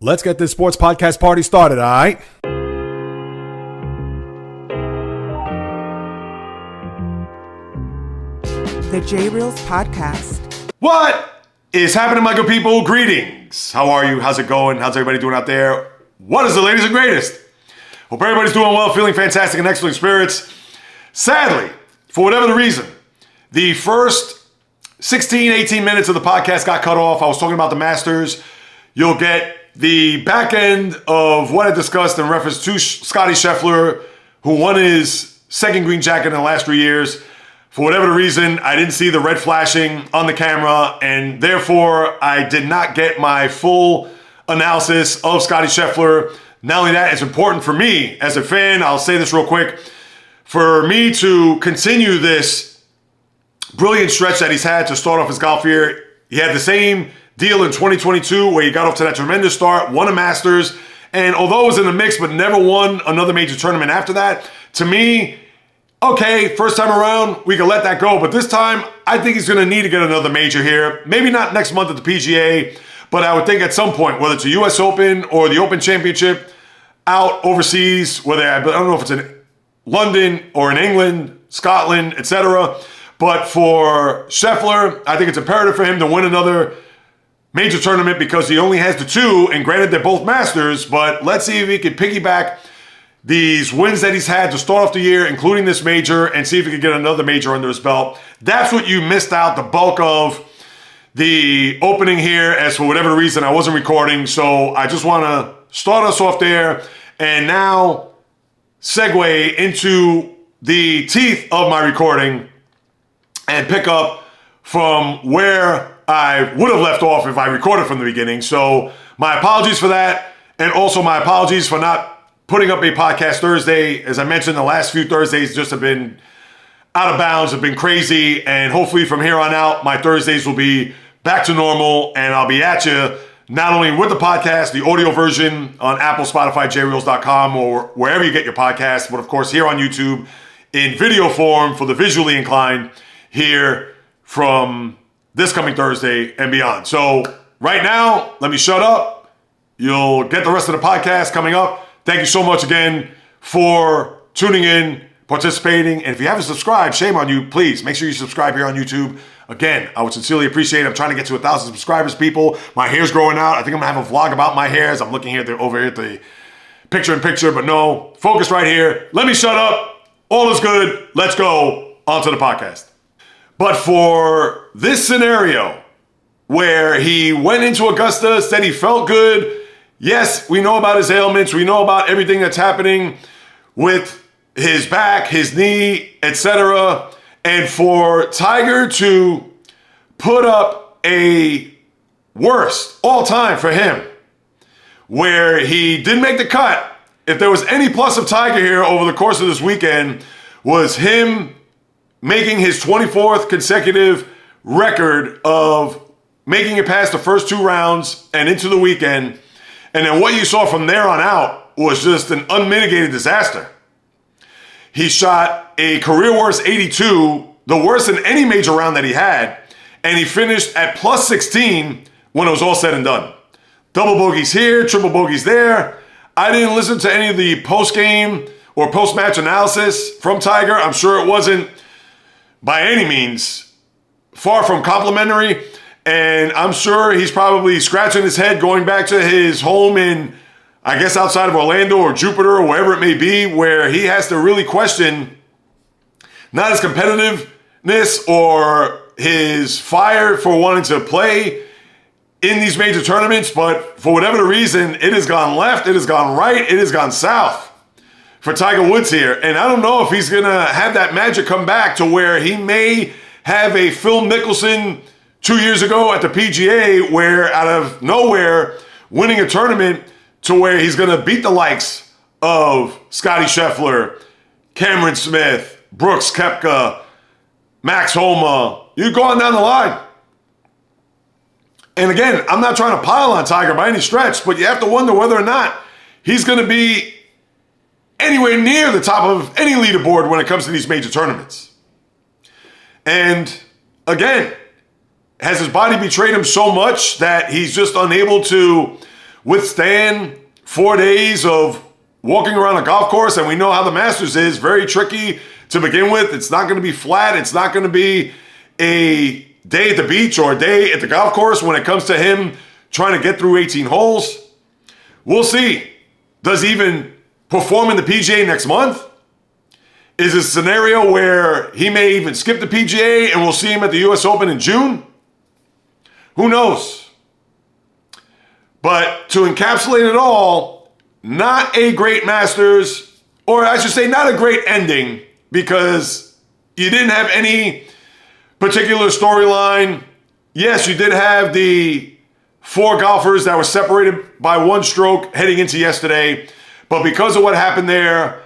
Let's get this sports podcast party started, all right? The JAYREELZ podcast. What is happening, my good people? Greetings. How are you? How's it going? How's everybody doing out there? What is the latest and greatest? Hope everybody's doing well, feeling fantastic and excellent spirits. Sadly, for whatever the reason, the first 16, 18 minutes of the podcast got cut off. I was talking about the Masters. You'll get the back end of what I discussed in reference to Scottie Scheffler, who won his second green jacket in the last 3 years. For whatever the reason, I didn't see the red flashing on the camera, and therefore I did not get my full analysis of Scottie Scheffler. Not only that, it's important for me as a fan, I'll say this real quick, for me to continue this brilliant stretch that he's had to start off his golf year. He had the same deal in 2022 where he got off to that tremendous start, won a Masters, and although it was in the mix but never won another major tournament after that, to me, okay, first time around, we can let that go. But this time, I think he's going to need to get another major here. Maybe not next month at the PGA, but I would think at some point, whether it's a US Open or the Open Championship out overseas, whether I don't know if it's in London or in England, Scotland, etc. But for Scheffler, I think it's imperative for him to win another major tournament because he only has the two, and granted they're both Masters, but let's see if he can piggyback these wins that he's had to start off the year, including this major, and see if he can get another major under his belt. That's what you missed out the bulk of the opening here, as for whatever reason I wasn't recording, so I just want to start us off there and now segue into the teeth of my recording and pick up from where I would have left off if I recorded from the beginning. So my apologies for that, and also my apologies for not putting up a podcast Thursday. As I mentioned, the last few Thursdays just have been out of bounds, have been crazy, and hopefully from here on out, my Thursdays will be back to normal, and I'll be at you not only with the podcast, the audio version on Apple, Spotify, JAYREELZ.com, or wherever you get your podcasts, but of course here on YouTube in video form for the visually inclined here from this coming Thursday and beyond. So right now, let me shut up. You'll get the rest of the podcast coming up. Thank you so much again for tuning in, participating. And if you haven't subscribed, shame on you. Please make sure you subscribe here on YouTube. Again, I would sincerely appreciate it. I'm trying to get to 1,000 subscribers, people. My hair's growing out. I think I'm going to have a vlog about my hair as I'm looking here over here at the picture-in-picture. But no, focus right here. Let me shut up. All is good. Let's go on to the podcast. But for this scenario where he went into Augusta, said he felt good. Yes, we know about his ailments. We know about everything that's happening with his back, his knee, etc. And for Tiger to put up a worst all time for him, where he didn't make the cut. If there was any plus of Tiger here over the course of this weekend, was him making his 24th consecutive record of making it past the first two rounds and into the weekend. And then what you saw from there on out was just an unmitigated disaster. He shot a career worst 82, the worst in any major round that he had, and he finished at plus 16 when it was all said and done. Double bogeys here, triple bogeys there. I didn't listen to any of the post-game or post-match analysis from Tiger. I'm sure it wasn't by any means far from complimentary. And I'm sure he's probably scratching his head going back to his home in, I guess, outside of Orlando or Jupiter or wherever it may be, where he has to really question not his competitiveness or his fire for wanting to play in these major tournaments, but for whatever the reason, it has gone left, it has gone right, it has gone south for Tiger Woods here. And I don't know if he's going to have that magic come back to where he may have a Phil Mickelson 2 years ago at the PGA, where out of nowhere, winning a tournament to where he's going to beat the likes of Scottie Scheffler, Cameron Smith, Brooks Koepka, Max Holloway. You go on down the line. And again, I'm not trying to pile on Tiger by any stretch, but you have to wonder whether or not he's going to be anywhere near the top of any leaderboard when it comes to these major tournaments. And again, has his body betrayed him so much that he's just unable to withstand 4 days of walking around a golf course, and we know how the Masters is, very tricky to begin with. It's not going to be flat. It's not going to be a day at the beach or a day at the golf course when it comes to him trying to get through 18 holes. We'll see. Does he even perform in the PGA next month? Is it a scenario where he may even skip the PGA and we'll see him at the US Open in June? Who knows? But to encapsulate it all, not a great Masters, or I should say not a great ending, because you didn't have any particular storyline. Yes, you did have the 4 golfers that were separated by 1 stroke heading into yesterday, but because of what happened there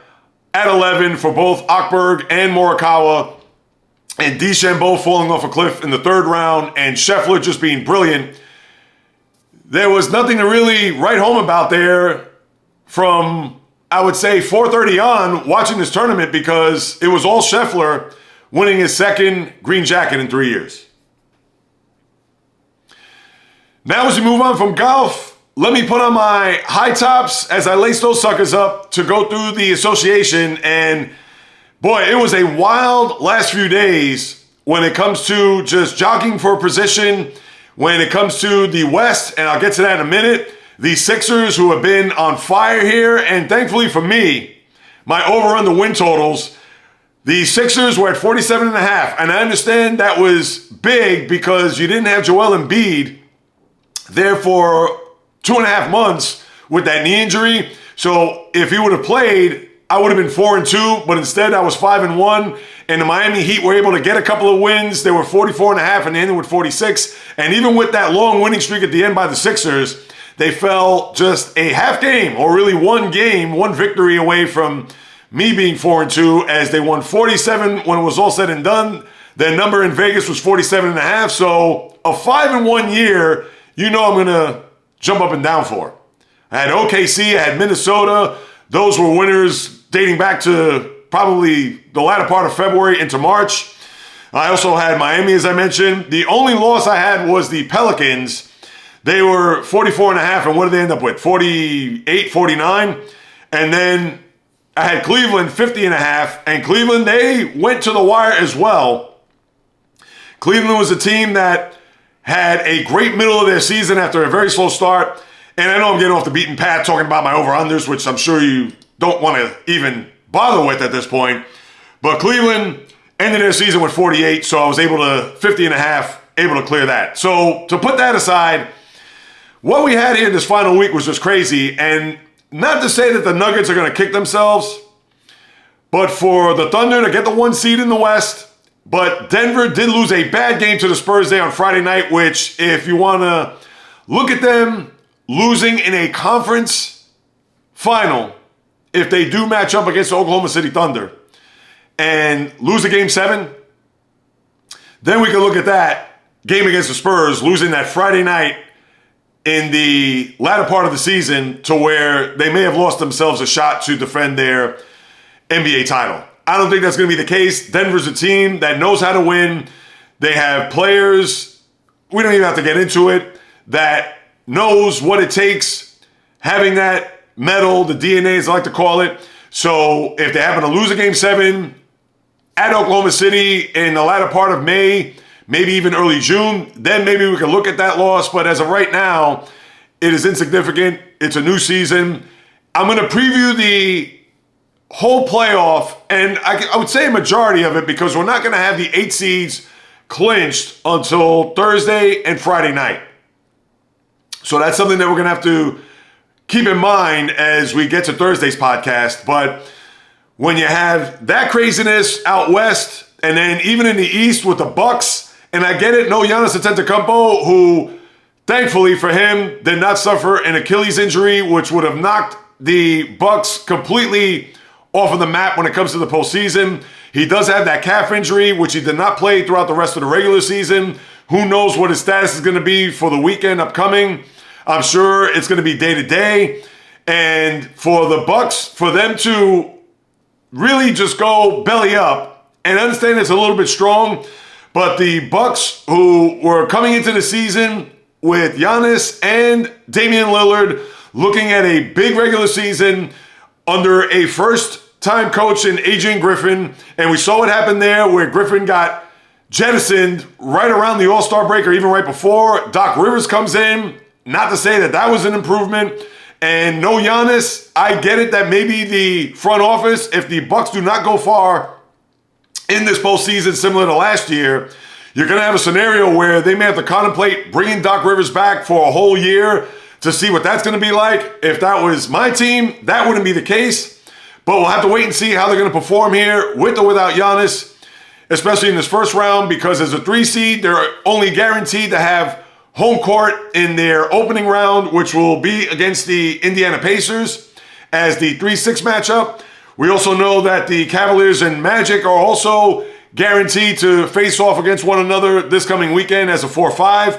at 11 for both Aberg and Morikawa, and Dechambeau falling off a cliff in the 3rd round, and Scheffler just being brilliant, there was nothing to really write home about there from, I would say, 4:30 on watching this tournament, because it was all Scheffler winning his 2nd green jacket in 3 years. Now as we move on from golf, let me put on my high tops as I lace those suckers up to go through the association. And boy, it was a wild last few days when it comes to just jockeying for a position, when it comes to the West, and I'll get to that in a minute. The Sixers, who have been on fire here, and thankfully for me, my over on the win totals, the Sixers were at 47.5, and I understand that was big because you didn't have Joel Embiid there for 2.5 months with that knee injury. So if he would have played, I would have been 4-2, but instead I was 5-1. And the Miami Heat were able to get a couple of wins. They were 44.5 and they ended with 46. And even with that long winning streak at the end by the Sixers, they fell just a half game, or really 1 game, 1 victory away from me being 4-2, as they won 47 when it was all said and done. Their number in Vegas was 47.5. So a 5-1 year, you know I'm going to jump up and down for. I had OKC, I had Minnesota. Those were winners dating back to probably the latter part of February into March. I also had Miami, as I mentioned. The only loss I had was the Pelicans. They were 44.5, and what did they end up with? 48, 49. And then I had Cleveland 50.5, and Cleveland, they went to the wire as well. Cleveland was a team that had a great middle of their season after a very slow start. And I know I'm getting off the beaten path talking about my over-unders, which I'm sure you don't want to even bother with at this point. But Cleveland ended their season with 48, so I was able to, 50.5, able to clear that. So to put that aside, what we had here this final week was just crazy. And not to say that the Nuggets are going to kick themselves, but for the Thunder to get the 1 seed in the West. But Denver did lose a bad game to the Spurs there on Friday night, which, if you want to look at them losing in a conference final, if they do match up against the Oklahoma City Thunder and lose a Game 7, then we can look at that game against the Spurs, losing that Friday night in the latter part of the season, to where they may have lost themselves a shot to defend their NBA title. I don't think that's going to be the case. Denver's a team that knows how to win. They have players, we don't even have to get into it, that knows what it takes, having that metal, the DNA as I like to call it. So if they happen to lose a Game 7 at Oklahoma City in the latter part of May, maybe even early June, then maybe we can look at that loss. But as of right now, it is insignificant. It's a new season. I'm going to preview the whole playoff, and I would say a majority of it, because we're not going to have the 8 seeds clinched until Thursday and Friday night. So that's something that we're going to have to keep in mind as we get to Thursday's podcast. But when you have that craziness out west, and then even in the East with the Bucks, and I get it, no Giannis Antetokounmpo, who thankfully for him did not suffer an Achilles injury, which would have knocked the Bucks completely off of the map when it comes to the postseason. He does have that calf injury, which he did not play throughout the rest of the regular season. Who knows what his status is going to be for the weekend upcoming. I'm sure it's going to be day to day. And for the Bucks, for them to really just go belly up, and understand it's a little bit strong, but the Bucks, who were coming into the season with Giannis and Damian Lillard looking at a big regular season under a first-time coach in Adrian Griffin. And we saw what happened there where Griffin got jettisoned right around the All-Star break or even right before. Doc Rivers comes in. Not to say that that was an improvement. And no Giannis, I get it that maybe the front office, if the Bucks do not go far in this postseason similar to last year, you're going to have a scenario where they may have to contemplate bringing Doc Rivers back for a whole year to see what that's going to be like. If that was my team, that wouldn't be the case. But we'll have to wait and see how they're going to perform here with or without Giannis, especially in this first round, because as a 3 seed, they're only guaranteed to have home court in their opening round, which will be against the Indiana Pacers as the 3-6 matchup. We also know that the Cavaliers and Magic are also guaranteed to face off against one another this coming weekend as a 4-5.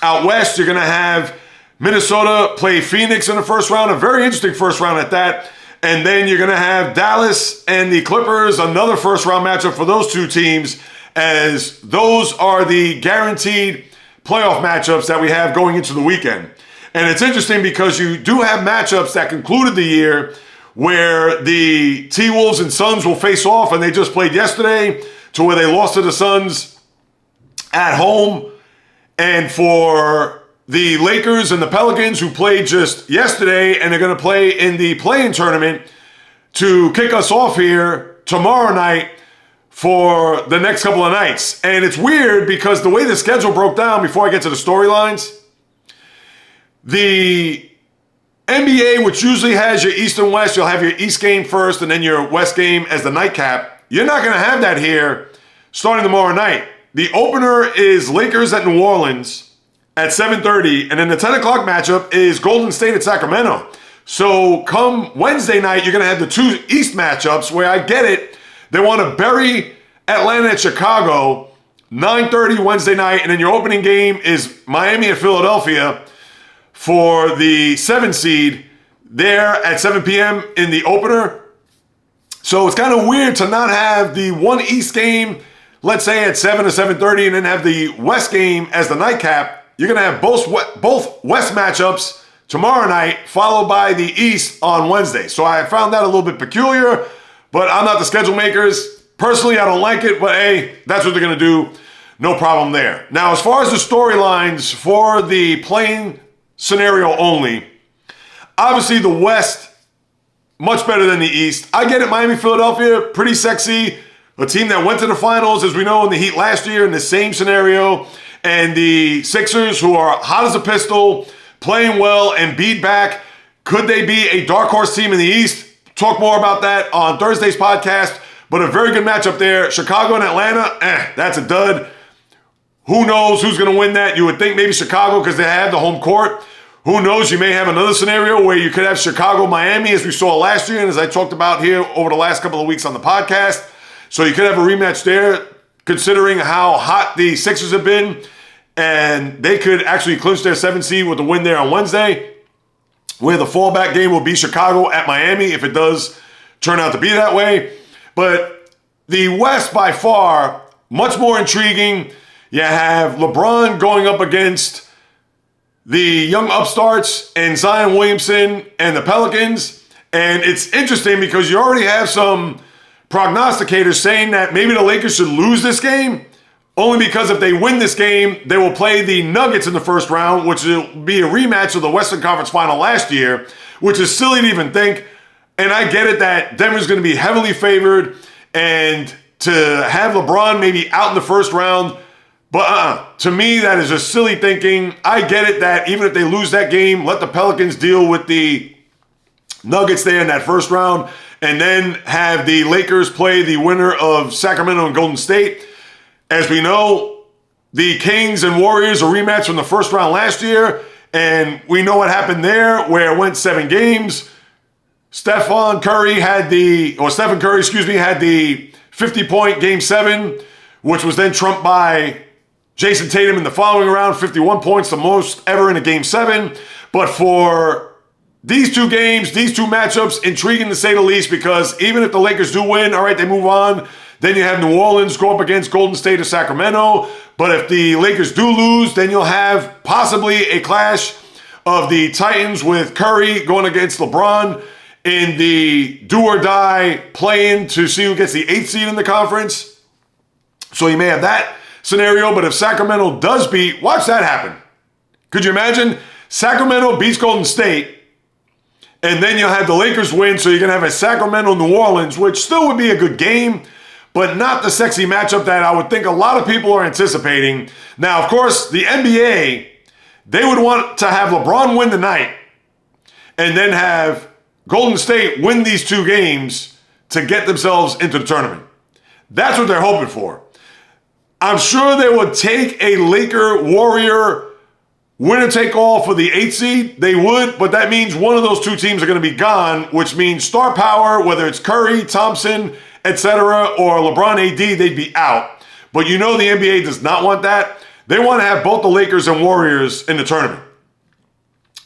Out west, you're going to have Minnesota play Phoenix in the first round, a very interesting first round at that. And then you're going to have Dallas and the Clippers, another first round matchup for those two teams, as those are the guaranteed playoff matchups that we have going into the weekend. And it's interesting because you do have matchups that concluded the year where the T-Wolves and Suns will face off, and they just played yesterday to where they lost to the Suns at home. And for the Lakers and the Pelicans, who played just yesterday, and they're going to play in the play-in tournament to kick us off here tomorrow night for the next couple of nights. And it's weird because the way the schedule broke down, before I get to the storylines, the NBA, which usually has your East and West, you'll have your East game first and then your West game as the nightcap. You're not going to have that here starting tomorrow night. The opener is Lakers at New Orleans at 7:30, and then the 10 o'clock matchup is Golden State at Sacramento. So come Wednesday night, you're going to have the two East matchups where I get it. They want to bury Atlanta at Chicago, 9:30 Wednesday night, and then your opening game is Miami at Philadelphia for the 7 seed there at 7 p.m. in the opener. So it's kind of weird to not have the one East game, let's say at 7 or 7:30, and then have the West game as the nightcap. You're going to have both West matchups tomorrow night, followed by the East on Wednesday. So I found that a little bit peculiar, but I'm not the schedule makers. Personally, I don't like it, but hey, that's what they're going to do. No problem there. Now, as far as the storylines for the playing scenario only, obviously the West, much better than the East. I get it, Miami, Philadelphia, pretty sexy. A team that went to the finals, as we know, in the Heat last year in the same scenario. And the Sixers, who are hot as a pistol, playing well, and Embiid back. Could they be a dark horse team in the East? Talk more about that on Thursday's podcast. But a very good matchup there. Chicago and Atlanta, that's a dud. Who knows who's going to win that? You would think maybe Chicago because they have the home court. Who knows? You may have another scenario where you could have Chicago-Miami as we saw last year and as I talked about here over the last couple of weeks on the podcast. So you could have a rematch there considering how hot the Sixers have been. And they could actually clinch their 7 seed with the win there on Wednesday, where the fallback game will be Chicago at Miami if it does turn out to be that way. But the West, by far, much more intriguing. You have LeBron going up against the young upstarts and Zion Williamson and the Pelicans. And it's interesting because you already have some prognosticators saying that maybe the Lakers should lose this game, only because if they win this game, they will play the Nuggets in the first round, which will be a rematch of the Western Conference Final last year, which is silly to even think. And I get it that Denver's going to be heavily favored, and to have LeBron maybe out in the first round, but to me, that is just silly thinking. I get it that even if they lose that game, let the Pelicans deal with the Nuggets there in that first round, and then have the Lakers play the winner of Sacramento and Golden State. As we know, the Kings and Warriors, a rematch from the first round last year, and we know what happened there, where it went 7 games. Stephen Curry had the 50-point Game 7, which was then trumped by Jason Tatum in the following round, 51 points, the most ever in a Game 7. But for these two games, these two matchups, intriguing to say the least, because even if the Lakers do win, all right, they move on. Then you have New Orleans go up against Golden State or Sacramento. But if the Lakers do lose, then you'll have possibly a clash of the Titans with Curry going against LeBron in the do-or-die play-in to see who gets the 8th seed in the conference. So you may have that scenario, but if Sacramento does beat, watch that happen. Could you imagine? Sacramento beats Golden State, and then you'll have the Lakers win, so you're going to have a Sacramento-New Orleans, which still would be a good game, but not the sexy matchup that I would think a lot of people are anticipating. Now, of course, the NBA, they would want to have LeBron win the night and then have Golden State win these 2 games to get themselves into the tournament. That's what they're hoping for. I'm sure they would take a Laker-Warrior winner-take-all for the 8th seed. They would, but that means one of those 2 teams are going to be gone, which means star power, whether it's Curry, Thompson, etc., or LeBron AD, they'd be out. But you know the NBA does not want that. They want to have both the Lakers and Warriors in the tournament.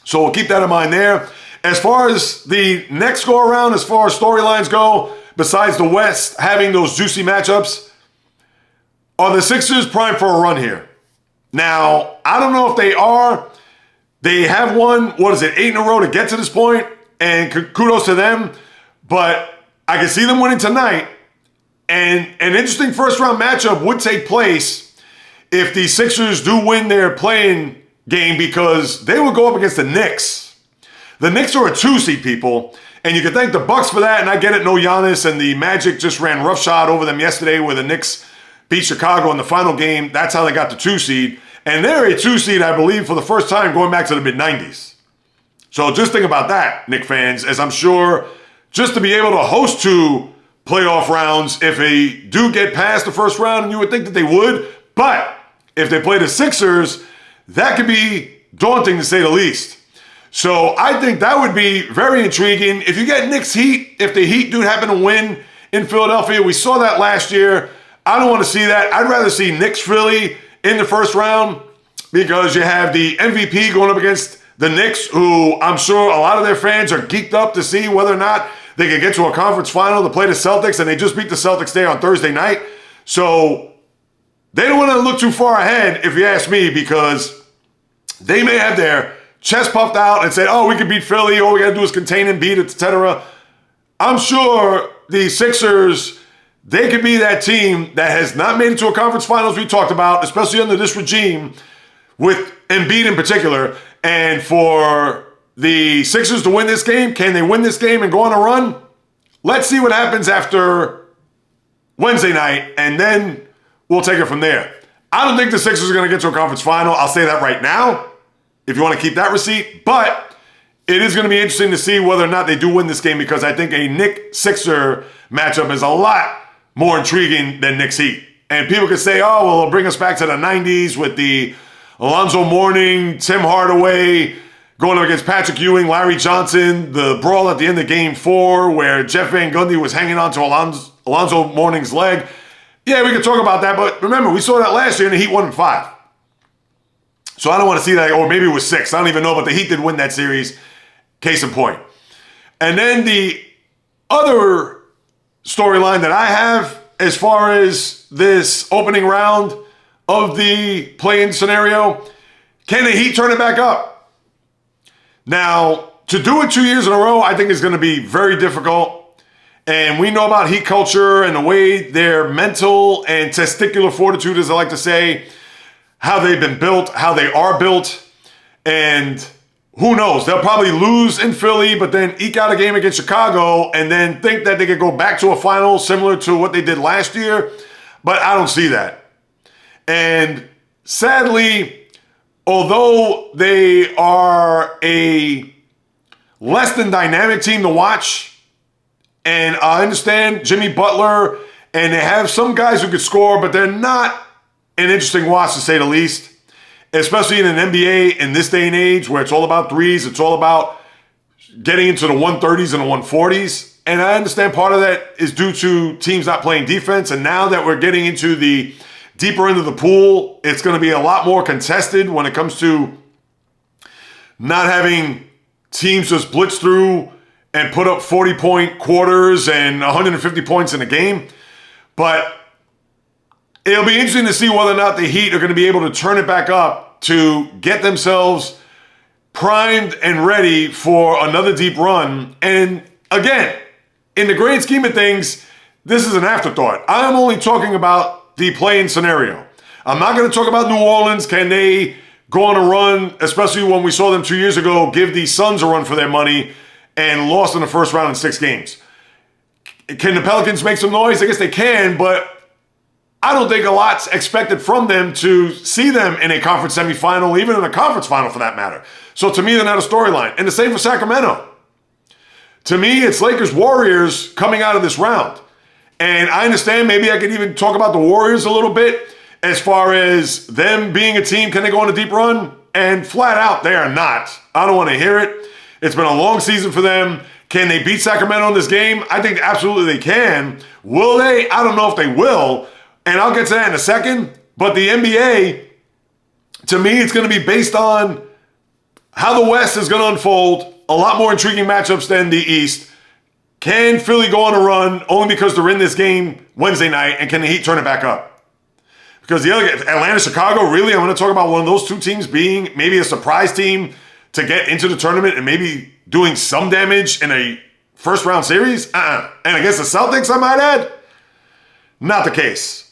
So we'll keep that in mind there. As far as the next go-around, as far as storylines go, besides the West having those juicy matchups, are the Sixers primed for a run here? Now, I don't know if they are. They have won, 8 in a row to get to this point, and kudos to them. But I can see them winning tonight. And an interesting first-round matchup would take place if the Sixers do win their play-in game, because they would go up against the Knicks. The Knicks are a 2-seed, people, and you can thank the Bucks for that, and I get it, no Giannis, and the Magic just ran roughshod over them yesterday where the Knicks beat Chicago in the final game. That's how they got the 2-seed. And they're a 2-seed, I believe, for the first time going back to the mid-90s. So just think about that, Knicks fans, as I'm sure just to be able to host 2 playoff rounds, if they do get past the first round, and you would think that they would, but if they play the Sixers, that could be daunting to say the least. So I think that would be very intriguing. If you get Knicks Heat, if the Heat do happen to win in Philadelphia, we saw that last year. I don't want to see that. I'd rather see Knicks Philly in the first round, because you have the MVP going up against the Knicks, who I'm sure a lot of their fans are geeked up to see whether or not they can get to a conference final to play the Celtics, and they just beat the Celtics there on Thursday night. So they don't want to look too far ahead, if you ask me, because they may have their chest puffed out and say, oh, we can beat Philly, all we got to do is contain and beat, etc. I'm sure the Sixers, they could be that team that has not made it to a conference finals we talked about, especially under this regime, with Embiid in particular. And for the Sixers to win this game, can they win this game and go on a run? Let's see what happens after Wednesday night, and then we'll take it from there. I don't think the Sixers are going to get to a conference final. I'll say that right now, if you want to keep that receipt. But it is going to be interesting to see whether or not they do win this game, because I think a Knicks-Sixer matchup is a lot more intriguing than Knicks Heat. And people could say, oh, well, it'll bring us back to the 90s with the Alonzo Mourning, Tim Hardaway going up against Patrick Ewing, Larry Johnson, the brawl at the end of Game 4 where Jeff Van Gundy was hanging on to Alonzo Mourning's leg. Yeah, we could talk about that, but remember, we saw that last year and the Heat won in 5. So I don't want to see that, or maybe it was 6. I don't even know, but the Heat did win that series, case in point. And then the other storyline that I have as far as this opening round of the play-in scenario, can the Heat turn it back up? Now, to do it 2 years in a row, I think is going to be very difficult. And we know about Heat culture and the way their mental and testicular fortitude, as I like to say, how they've been built, how they are built. And who knows? They'll probably lose in Philly, but then eke out a game against Chicago and then think that they could go back to a final similar to what they did last year. But I don't see that. And sadly, although they are a less than dynamic team to watch, and I understand Jimmy Butler, and they have some guys who could score, but they're not an interesting watch to say the least, especially in an NBA in this day and age where it's all about threes, it's all about getting into the 130s and the 140s. And I understand part of that is due to teams not playing defense, and now that we're getting into the deeper end of the pool, it's going to be a lot more contested when it comes to not having teams just blitz through and put up 40-point quarters and 150 points in a game. But It'll be interesting to see whether or not the Heat are going to be able to turn it back up to get themselves primed and ready for another deep run. And again, in the grand scheme of things, this is an afterthought. I'm only talking about the play-in scenario. I'm not going to talk about New Orleans. Can they go on a run, especially when we saw them 2 years ago give the Suns a run for their money and lost in the first round in 6 games? Can the Pelicans make some noise? I guess they can, but I don't think a lot's expected from them to see them in a conference semifinal, even in a conference final for that matter. So to me, they're not a storyline. And the same for Sacramento. To me, it's Lakers-Warriors coming out of this round. And I understand maybe I could even talk about the Warriors a little bit as far as them being a team. Can they go on a deep run? And flat out, they are not. I don't want to hear it. It's been a long season for them. Can they beat Sacramento in this game? I think absolutely they can. Will they? I don't know if they will. And I'll get to that in a second. But the NBA, to me, it's going to be based on how the West is going to unfold. A lot more intriguing matchups than the East. Can Philly go on a run only because they're in this game Wednesday night? And can the Heat turn it back up? Because the other, Atlanta, Chicago, really, I'm going to talk about one of those two teams being maybe a surprise team to get into the tournament and maybe doing some damage in a first round series. And against the Celtics, I might add, not the case.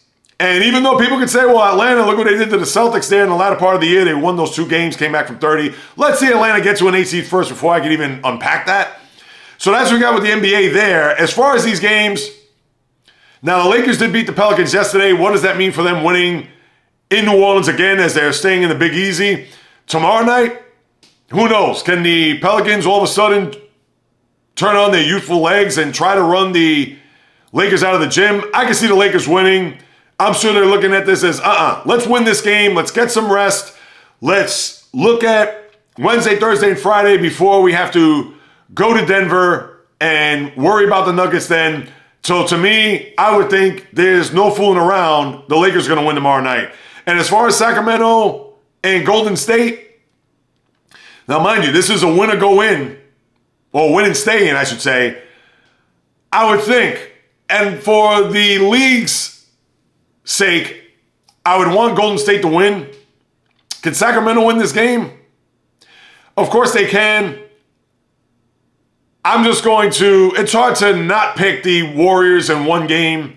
And even though people could say, well, Atlanta, look what they did to the Celtics there in the latter part of the year. They won those 2 games, came back from 30. Let's see Atlanta get to an 8 seed first before I can even unpack that. So that's what we got with the NBA there. As far as these games, now the Lakers did beat the Pelicans yesterday. What does that mean for them winning in New Orleans again as they're staying in the Big Easy? Tomorrow night, who knows? Can the Pelicans all of a sudden turn on their youthful legs and try to run the Lakers out of the gym? I can see the Lakers winning. I'm sure they're looking at this as, let's win this game. Let's get some rest. Let's look at Wednesday, Thursday, and Friday before we have to go to Denver and worry about the Nuggets then. So to me, I would think there's no fooling around. The Lakers are going to win tomorrow night. And as far as Sacramento and Golden State, now mind you, this is a win or go in, or win and stay in, I should say. I would think, and for the league's sake, I would want Golden State to win. Can Sacramento win this game? Of course they can. I'm just going to, it's hard to not pick the Warriors in one game.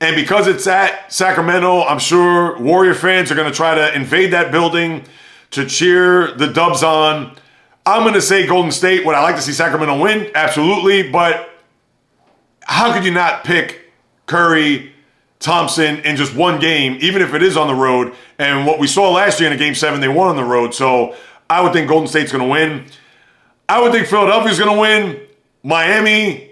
And because it's at Sacramento, I'm sure Warrior fans are going to try to invade that building to cheer the Dubs on. I'm going to say Golden State. Would I like to see Sacramento win? Absolutely. But how could you not pick Curry, Thompson in just one game, even if it is on the road? And what we saw last year in a Game 7, they won on the road. So I would think Golden State's going to win. I would think Philadelphia's going to win. Miami,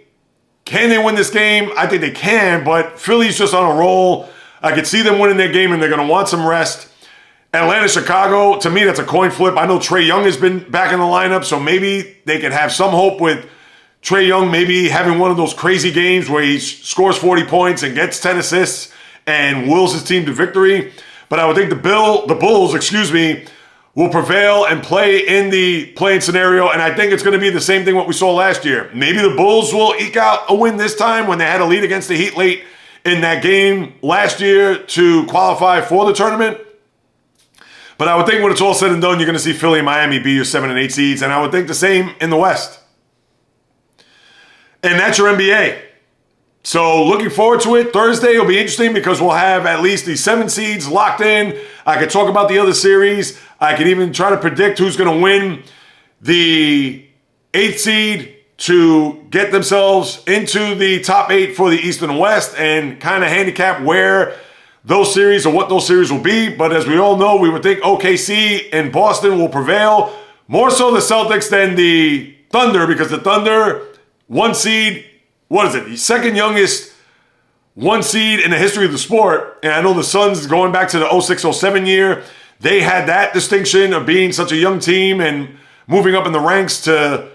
can they win this game? I think they can, but Philly's just on a roll. I could see them winning their game, and they're going to want some rest. Atlanta, Chicago, to me, that's a coin flip. I know Trae Young has been back in the lineup, so maybe they could have some hope with Trae Young maybe having one of those crazy games where he scores 40 points and gets 10 assists and wills his team to victory. But I would think the Bulls, will prevail and play in the play-in scenario, and I think it's going to be the same thing what we saw last year. Maybe the Bulls will eke out a win this time when they had a lead against the Heat late in that game last year to qualify for the tournament. But I would think when it's all said and done, you're going to see Philly and Miami be your 7 and 8 seeds, and I would think the same in the West. And that's your NBA. So looking forward to it. Thursday will be interesting because we'll have at least the 7 seeds locked in. I could talk about the other series. I could even try to predict who's going to win the 8th seed to get themselves into the top 8 for the East and West and kind of handicap where those series or what those series will be. But as we all know, we would think OKC and Boston will prevail. More so the Celtics than the Thunder, because the Thunder, 1 seed, the second youngest 1 seed in the history of the sport. And I know the Suns, going back to the 06-07 year, they had that distinction of being such a young team and moving up in the ranks to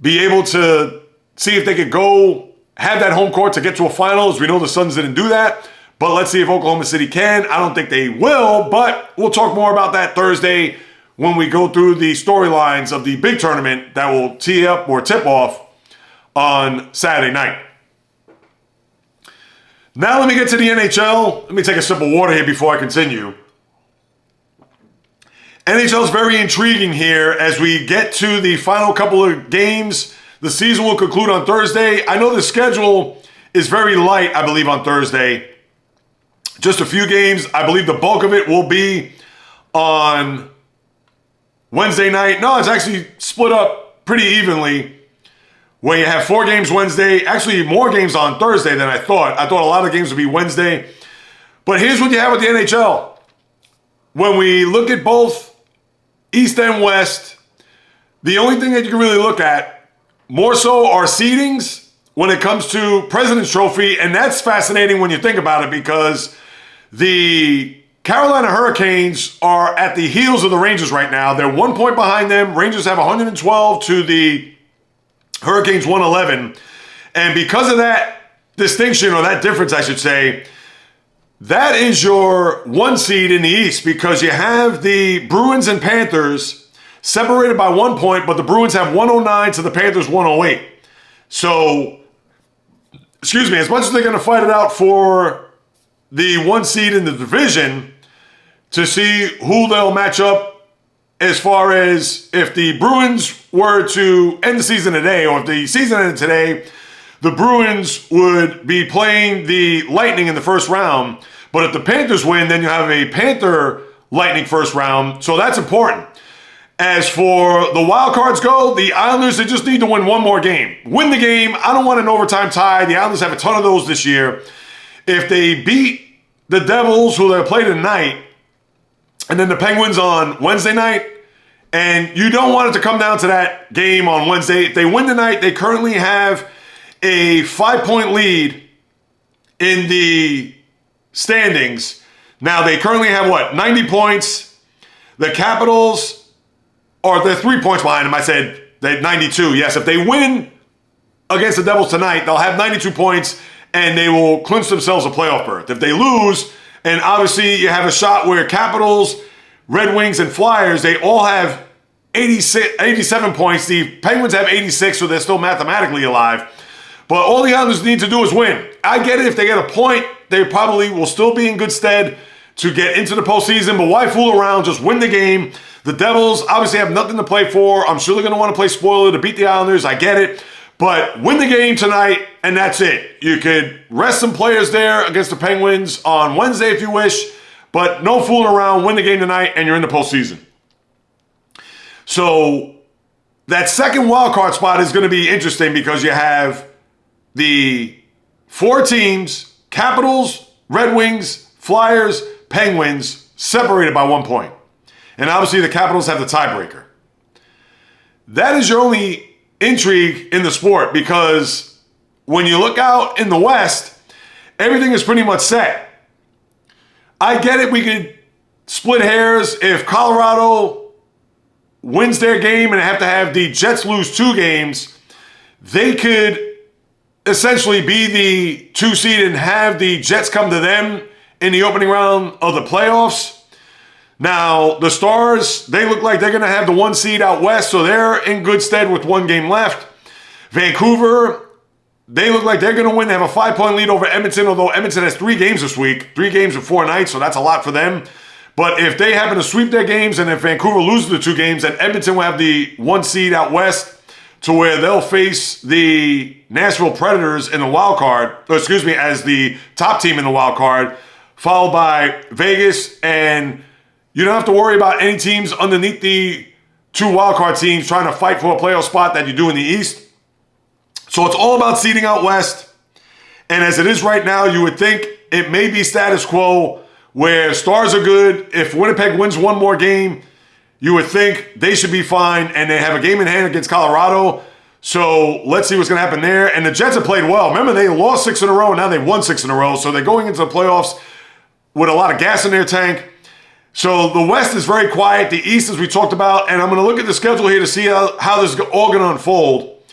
be able to see if they could go have that home court to get to a finals. We know the Suns didn't do that, but let's see if Oklahoma City can. I don't think they will, but we'll talk more about that Thursday when we go through the storylines of the big tournament that will tee up or tip off on Saturday night. Now let me get to the NHL. Let me take a sip of water here before I continue. NHL is very intriguing here as we get to the final couple of games. The season will conclude on Thursday. I know the schedule is very light, I believe, on Thursday. Just a few games. I believe the bulk of it will be on Wednesday night. No, it's actually split up pretty evenly, where you have 4 games Wednesday. Actually, more games on Thursday than I thought. I thought a lot of games would be Wednesday. But here's what you have with the NHL. When we look at both East and West, the only thing that you can really look at more so are seedings when it comes to President's Trophy. And that's fascinating when you think about it, because the Carolina Hurricanes are at the heels of the Rangers right now. They're 1 point behind them. Rangers have 112 to the Hurricanes 111. And because of that distinction, or that difference, I should say, that is your 1 seed in the East, because you have the Bruins and Panthers separated by 1 point, but the Bruins have 109 to the Panthers 108. So, excuse me, as much as they're going to fight it out for the 1 seed in the division to see who they'll match up, as far as if the Bruins were to end the season today, or if the season ended today, the Bruins would be playing the Lightning in the first round. But if the Panthers win, then you have a Panther Lightning first round. So that's important. As for the wild cards go, the Islanders, they just need to win 1 more game. Win the game. I don't want an overtime tie. The Islanders have a ton of those this year. If they beat the Devils, who they'll play tonight, and then the Penguins on Wednesday night, and you don't want it to come down to that game on Wednesday. If they win tonight, they currently have a 5-point lead in the standings. Now, they currently have, 90 points. The Capitals, they're 3 points behind them. I said they had 92. Yes, if they win against the Devils tonight, they'll have 92 points, and they will clinch themselves a playoff berth. If they lose, and obviously you have a shot where Capitals, Red Wings, and Flyers, they all have 87 points. The Penguins have 86, so they're still mathematically alive. But all the Islanders need to do is win. I get it. If they get a point, they probably will still be in good stead to get into the postseason. But why fool around? Just win the game. The Devils obviously have nothing to play for. I'm sure they're going to want to play spoiler to beat the Islanders. I get it. But win the game tonight, and that's it. You could rest some players there against the Penguins on Wednesday if you wish, but no fooling around. Win the game tonight, and you're in the postseason. So that second wild card spot is going to be interesting, because you have the 4 teams, Capitals, Red Wings, Flyers, Penguins, separated by 1 point. And obviously the Capitals have the tiebreaker. That is your only intrigue in the sport, because when you look out in the West, everything is pretty much set. I get it, we could split hairs if Colorado wins their game and have to have the Jets lose 2 games. They could essentially be the 2 seed and have the Jets come to them in the opening round of the playoffs. Now, the Stars, they look like they're going to have the 1 seed out west, so they're in good stead with 1 game left. Vancouver, they look like they're going to win. They have a 5-point lead over Edmonton, although Edmonton has 3 games this week, 3 games in 4 nights, so that's a lot for them. But if they happen to sweep their games, and if Vancouver loses the 2 games, then Edmonton will have the 1 seed out west, to where they'll face the Nashville Predators in the wild card, as the top team in the wild card, followed by Vegas. And you don't have to worry about any teams underneath the 2 wildcard teams trying to fight for a playoff spot that you do in the East. So it's all about seeding out west. And as it is right now, you would think it may be status quo, where Stars are good. If Winnipeg wins 1 more game, you would think they should be fine, and they have a game in hand against Colorado. So let's see what's going to happen there. And the Jets have played well. Remember, they lost 6 in a row, and now they've won 6 in a row. So they're going into the playoffs with a lot of gas in their tank. So the West is very quiet. The East, as we talked about, and I'm going to look at the schedule here to see how this is all going to unfold.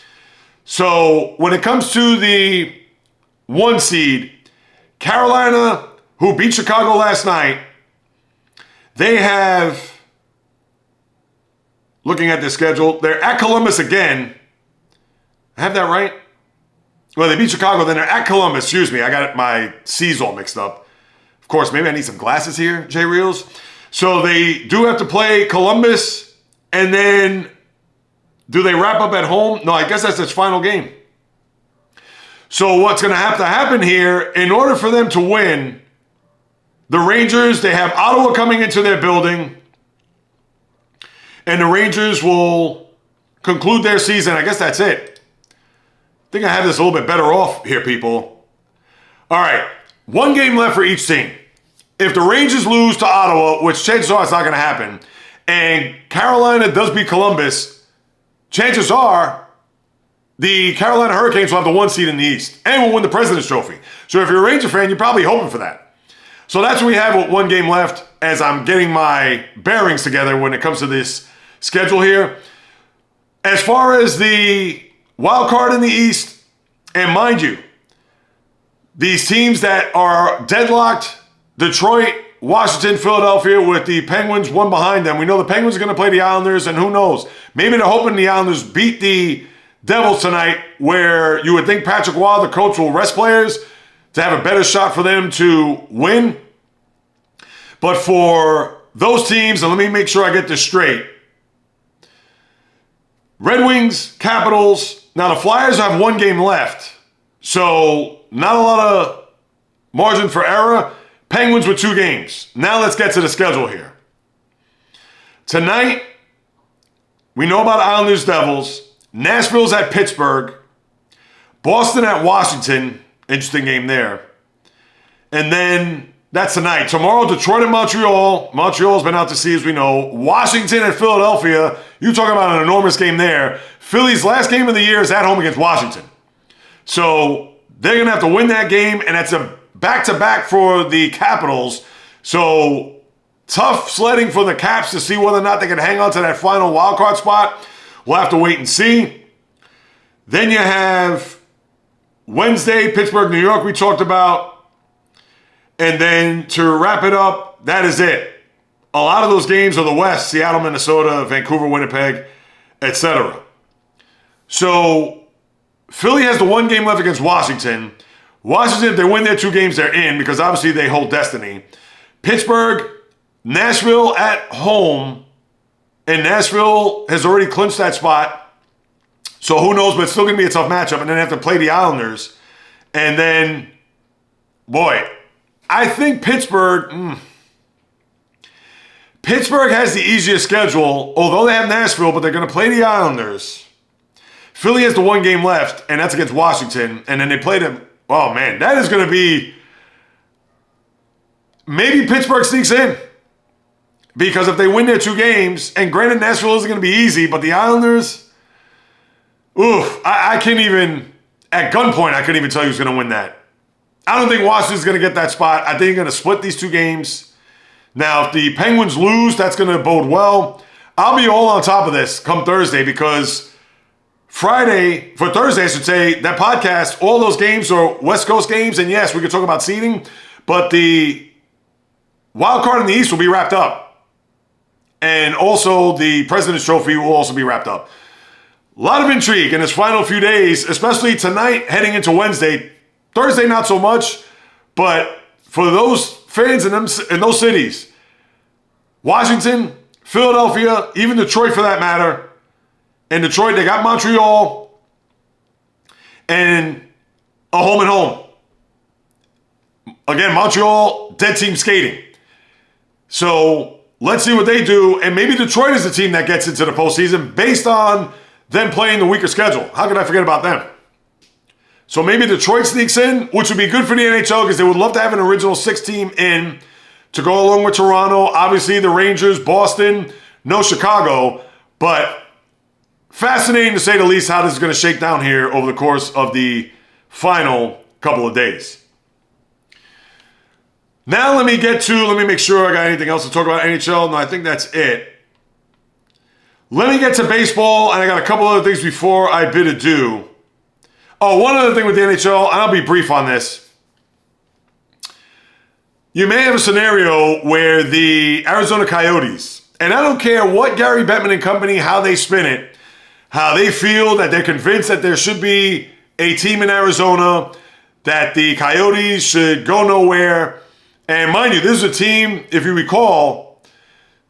So when it comes to the 1 seed, Carolina, who beat Chicago last night, they have, looking at the schedule, they're at Columbus again. I have that right? Well, they beat Chicago, then they're at Columbus. Excuse me, I got my C's all mixed up. Of course, maybe I need some glasses here, JAYREELZ. So they do have to play Columbus, and then do they wrap up at home? No, I guess that's its final game. So what's going to have to happen here, in order for them to win, the Rangers, they have Ottawa coming into their building, and the Rangers will conclude their season. I guess that's it. I think I have this a little bit better off here, people. All right, one game left for each team. If the Rangers lose to Ottawa, which chances are it's not going to happen, and Carolina does beat Columbus, chances are the Carolina Hurricanes will have the 1 seed in the East and will win the President's Trophy. So if you're a Ranger fan, you're probably hoping for that. So that's what we have with 1 game left as I'm getting my bearings together when it comes to this schedule here. As far as the wild card in the East, and mind you, these teams that are deadlocked, Detroit, Washington, Philadelphia, with the Penguins one behind them. We know the Penguins are going to play the Islanders, and who knows? Maybe they're hoping the Islanders beat the Devils tonight, where you would think Patrick Waugh, the coach, will rest players to have a better shot for them to win. But for those teams, and let me make sure I get this straight, Red Wings, Capitals. Now the Flyers have 1 game left, so not a lot of margin for error. Penguins with 2 games. Now let's get to the schedule here. Tonight, we know about Islanders, Devils. Nashville's at Pittsburgh. Boston at Washington. Interesting game there. And then that's tonight. Tomorrow, Detroit and Montreal. Montreal's been out to sea, as we know. Washington and Philadelphia. You talk about an enormous game there. Philly's last game of the year is at home against Washington. So they're going to have to win that game, and that's a back-to-back for the Capitals. So tough sledding for the Caps to see whether or not they can hang on to that final wildcard spot. We'll have to wait and see. Then you have Wednesday, Pittsburgh, New York, we talked about. And then to wrap it up, that is it. A lot of those games are the West, Seattle, Minnesota, Vancouver, Winnipeg, etc. So Philly has the 1 game left against Washington. Washington, if they win their 2 games, they're in, because obviously they hold destiny. Pittsburgh, Nashville at home. And Nashville has already clinched that spot. So who knows, but it's still going to be a tough matchup. And then they have to play the Islanders. And then, boy, I think Pittsburgh has the easiest schedule, although they have Nashville, but they're going to play the Islanders. Philly has the 1 game left, and that's against Washington. And then they play them. Oh, man, that is going to be... Maybe Pittsburgh sneaks in. Because if they win their 2 games, and granted Nashville isn't going to be easy, but the Islanders, I can't even, at gunpoint, I couldn't even tell you who's going to win that. I don't think Washington's going to get that spot. I think they're going to split these 2 games. Now, if the Penguins lose, that's going to bode well. I'll be all on top of this come Thursday, because Thursday, I should say, that podcast, all those games are West Coast games, and yes, we could talk about seeding, but the wild card in the East will be wrapped up. And also, the President's Trophy will also be wrapped up. A lot of intrigue in its final few days, especially tonight heading into Wednesday. Thursday, not so much. But for those fans in those cities, Washington, Philadelphia, even Detroit for that matter. And Detroit, they got Montreal and a home and home. Again, Montreal, dead team skating. So let's see what they do, and maybe Detroit is the team that gets into the postseason based on them playing the weaker schedule. How could I forget about them? So maybe Detroit sneaks in, which would be good for the NHL because they would love to have an original 6 team in to go along with Toronto. Obviously, the Rangers, Boston, no Chicago, but fascinating to say the least how this is going to shake down here over the course of the final couple of days. Now let me make sure I got anything else to talk about NHL. No, I think that's it. Let me get to baseball, and I got a couple other things before I bid adieu. Oh, one other thing with the NHL, and I'll be brief on this. You may have a scenario where the Arizona Coyotes, and I don't care what Gary Bettman and company, how they spin it, how they feel that they're convinced that there should be a team in Arizona, that the Coyotes should go nowhere. And mind you, this is a team, if you recall,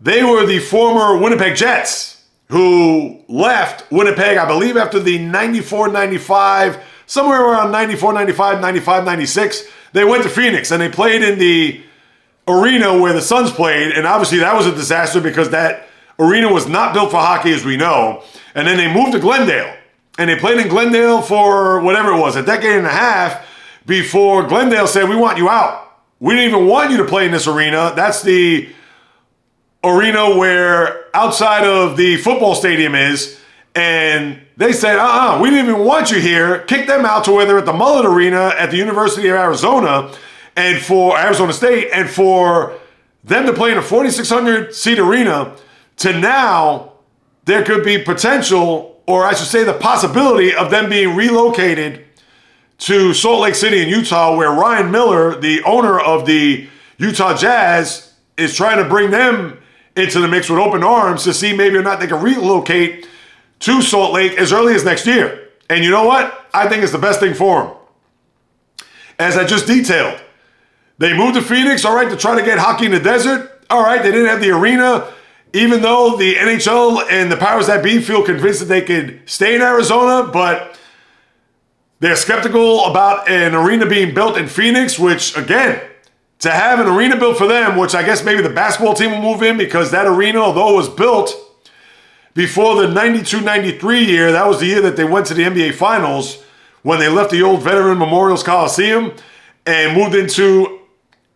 they were the former Winnipeg Jets who left Winnipeg, I believe, after the 94-95, somewhere around 94-95, 95-96. They went to Phoenix and they played in the arena where the Suns played. And obviously that was a disaster because that arena was not built for hockey, as we know. And then they moved to Glendale. And they played in Glendale for whatever it was, a decade and a half, before Glendale said, we want you out. We didn't even want you to play in this arena. That's the arena where outside of the football stadium is. And they said, we didn't even want you here. Kick them out to where they're at the Mullet Arena at the University of Arizona and for Arizona State. And for them to play in a 4,600 seat arena to now there could be potential, or I should say the possibility of them being relocated to Salt Lake City in Utah, where Ryan Miller, the owner of the Utah Jazz, is trying to bring them into the mix with open arms to see maybe or not they can relocate to Salt Lake as early as next year. And you know what? I think it's the best thing for them. As I just detailed, they moved to Phoenix, all right, to try to get hockey in the desert. All right, they didn't have the arena, even though the NHL and the powers that be feel convinced that they could stay in Arizona, but they're skeptical about an arena being built in Phoenix, which, again, to have an arena built for them, which I guess maybe the basketball team will move in because that arena, although it was built before the 92-93 year, that was the year that they went to the NBA Finals when they left the old Veteran Memorials Coliseum and moved into,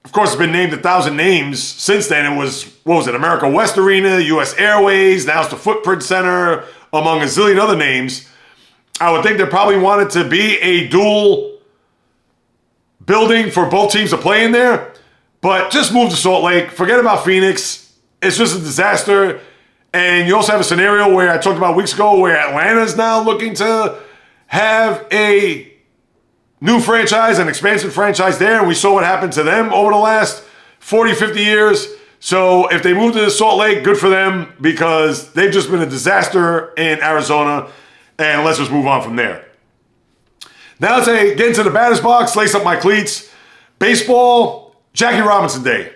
of course, it's been named 1,000 names since then. It was, what was it, America West Arena, US Airways, now it's the Footprint Center, among a zillion other names. I would think they probably wanted to be a dual building for both teams to play in there. But just move to Salt Lake. Forget about Phoenix. It's just a disaster. And you also have a scenario where I talked about weeks ago where Atlanta is now looking to have a new franchise, an expansion franchise there. And we saw what happened to them over the last 40, 50 years. So if they move to Salt Lake, good for them because they've just been a disaster in Arizona. And let's just move on from there. Now let's get into the batter's box, lace up my cleats. Baseball, Jackie Robinson Day.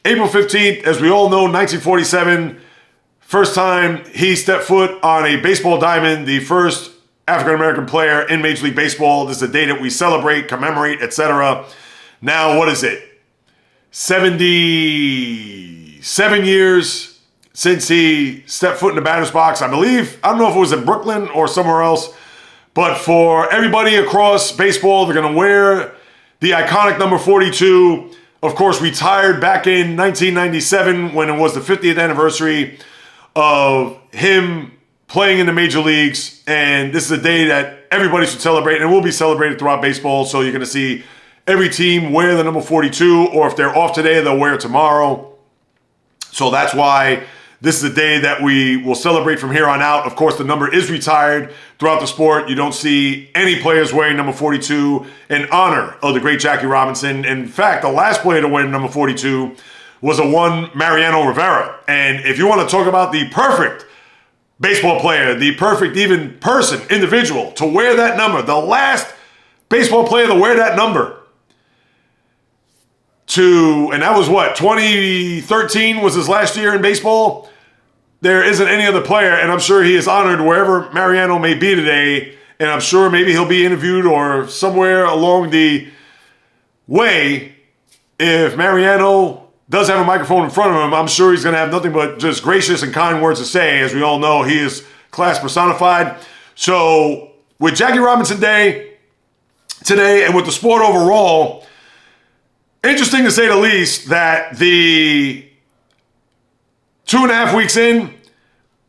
April 15th, as we all know, 1947, first time he stepped foot on a baseball diamond, the first African-American player in Major League Baseball. This is a day that we celebrate, commemorate, etc. Now, what is it? 77 years since he stepped foot in the batter's box, I believe. I don't know if it was in Brooklyn or somewhere else. But for everybody across baseball, they're going to wear the iconic number 42. Of course, retired back in 1997 when it was the 50th anniversary of him playing in the major leagues. And this is a day that everybody should celebrate, and will be celebrated throughout baseball. So you're going to see every team wear the number 42, or if they're off today, they'll wear it tomorrow. So that's why this is a day that we will celebrate from here on out. Of course, the number is retired throughout the sport. You don't see any players wearing number 42 in honor of the great Jackie Robinson. In fact, the last player to wear number 42 was a one Mariano Rivera. And if you want to talk about the perfect baseball player, the perfect even person, individual, to wear that number, the last baseball player to wear that number, and that was what, 2013 was his last year in baseball. There isn't any other player, and I'm sure he is honored wherever Mariano may be today, and I'm sure maybe he'll be interviewed or somewhere along the way. If Mariano does have a microphone in front of him, I'm sure he's going to have nothing but just gracious and kind words to say. As we all know, he is class personified. So with Jackie Robinson Day today and with the sport overall, interesting to say the least that the 2.5 weeks in,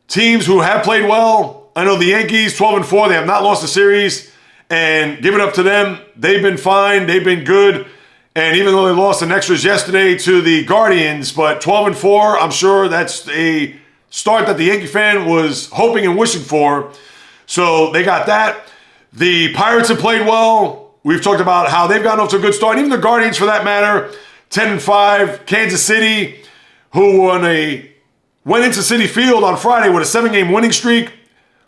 teams who have played well, I know the Yankees, 12-4, they have not lost a series, and give it up to them. They've been fine, they've been good, and even though they lost in extras yesterday to the Guardians, but 12-4, I'm sure that's a start that the Yankee fan was hoping and wishing for. So they got that. The Pirates have played well. We've talked about how they've gotten off to a good start. Even the Guardians, for that matter, 10-5. Kansas City, who went into Citi Field on Friday with a 7-game winning streak,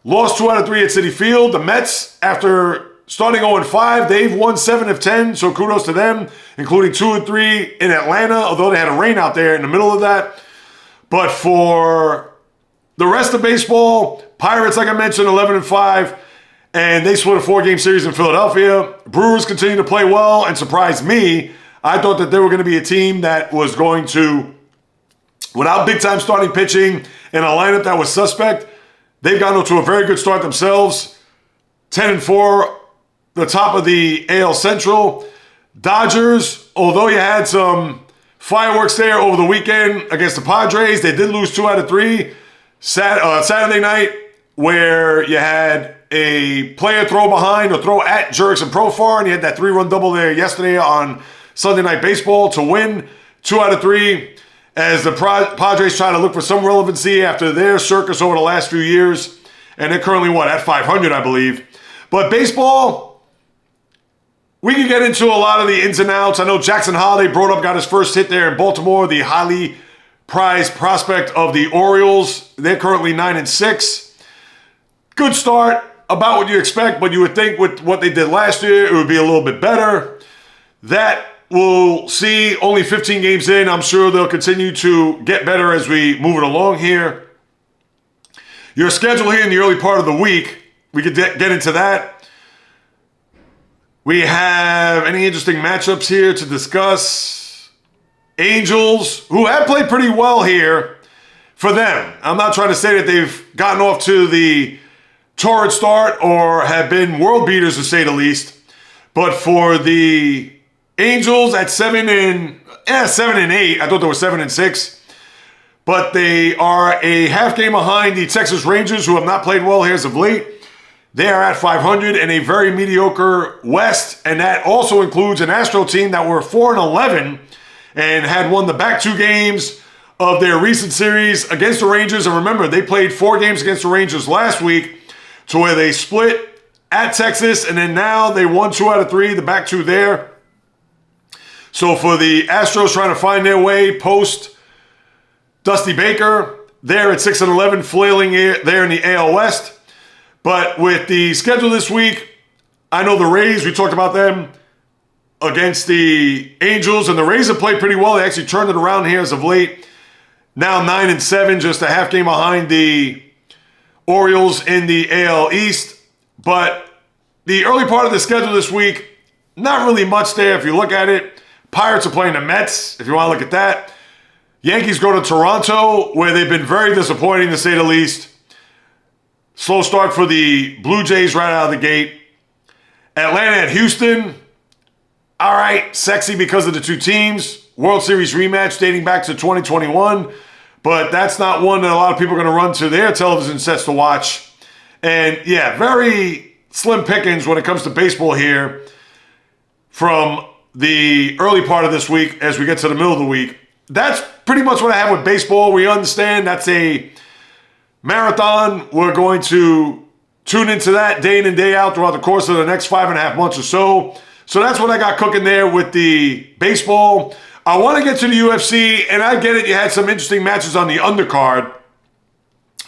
lost 2 out of 3 at Citi Field. The Mets, after starting 0-5. They've won 7 of 10, so kudos to them, including 2 and 3 in Atlanta, although they had a rain out there in the middle of that. But for the rest of baseball, Pirates, like I mentioned, 11-5, and they split a 4-game series in Philadelphia. Brewers continue to play well and surprised me. I thought that they were going to be a team that was going to, without big-time starting pitching and a lineup that was suspect, they've gotten to a very good start themselves. 10-4, the top of the AL Central. Dodgers, although you had some fireworks there over the weekend against the Padres, they did lose 2 out of 3. Saturday night, where you had a player throw behind or throw at Jurickson Profar, and you had that 3-run double there yesterday on Sunday Night Baseball to win 2 out of 3. As the Padres try to look for some relevancy after their circus over the last few years. And they're currently, at 500, I believe. But baseball, we can get into a lot of the ins and outs. I know Jackson Holliday got his first hit there in Baltimore, the highly prized prospect of the Orioles. They're currently 9-6. Good start, about what you expect, but you would think with what they did last year, it would be a little bit better. That we'll see. Only 15 games in. I'm sure they'll continue to get better as we move it along here. Your schedule here in the early part of the week, we could get into that. We have any interesting matchups here to discuss. Angels, who have played pretty well here for them. I'm not trying to say that they've gotten off to the torrid start or have been world beaters, to say the least. But for the Angels at 7-8. I thought they were 7-6. But they are a half game behind the Texas Rangers, who have not played well here as of late. They are at 500 in a very mediocre West. And that also includes an Astro team that were 4-11 and had won the back 2 games of their recent series against the Rangers. And remember, they played 4 games against the Rangers last week to where they split at Texas. And then now they won 2 out of 3, the back 2 there. So for the Astros trying to find their way post Dusty Baker, they're at 6-11, flailing there in the AL West. But with the schedule this week, I know the Rays, we talked about them against the Angels, and the Rays have played pretty well. They actually turned it around here as of late. Now 9-7, just a half game behind the Orioles in the AL East. But the early part of the schedule this week, not really much there if you look at it. Pirates are playing the Mets, if you want to look at that. Yankees go to Toronto, where they've been very disappointing, to say the least. Slow start for the Blue Jays right out of the gate. Atlanta at Houston. All right, sexy because of the 2 teams. World Series rematch dating back to 2021. But that's not one that a lot of people are going to run to their television sets to watch. And yeah, very slim pickings when it comes to baseball here from the early part of this week as we get to the middle of the week. That's pretty much what I have with baseball. We understand that's a marathon. We're going to tune into that day in and day out throughout the course of the next 5.5 months or so. So that's what I got cooking there with the baseball. I want to get to the UFC, and I get it. You had some interesting matches on the undercard.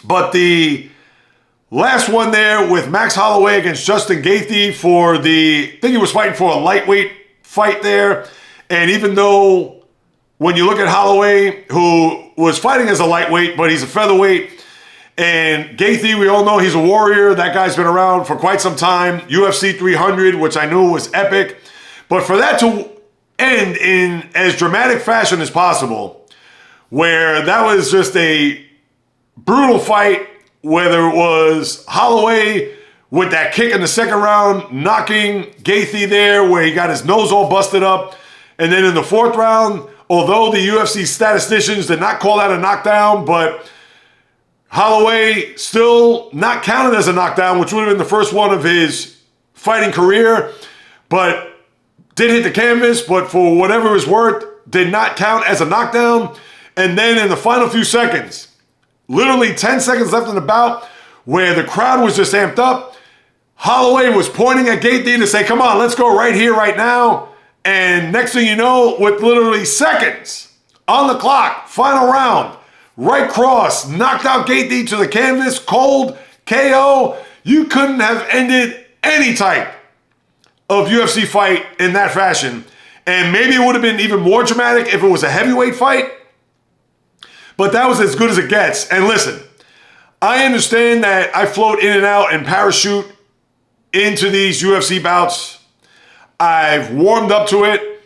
But the last one there with Max Holloway against Justin Gaethje for the, I think he was fighting for a lightweight fight there. And even though when you look at Holloway, who was fighting as a lightweight, but he's a featherweight, and Gaethje, we all know he's a warrior. That guy's been around for quite some time. UFC 300, which I knew was epic. But for that to end in as dramatic fashion as possible, where that was just a brutal fight, whether it was Holloway with that kick in the second round, knocking Gaethje there, where he got his nose all busted up. And then in the 4th round, although the UFC statisticians did not call that a knockdown, but Holloway still not counted as a knockdown, which would have been the first one of his fighting career, but did hit the canvas, but for whatever it was worth, did not count as a knockdown. And then in the final few seconds, literally 10 seconds left in the bout, where the crowd was just amped up, Holloway was pointing at Gaethje to say, come on, let's go right here, right now. And next thing you know, with literally seconds on the clock, final round, right cross, knocked out Gaethje to the canvas, cold, KO. You couldn't have ended any type of UFC fight in that fashion. And maybe it would have been even more dramatic if it was a heavyweight fight. But that was as good as it gets. And listen, I understand that I float in and out and parachute into these UFC bouts. I've warmed up to it.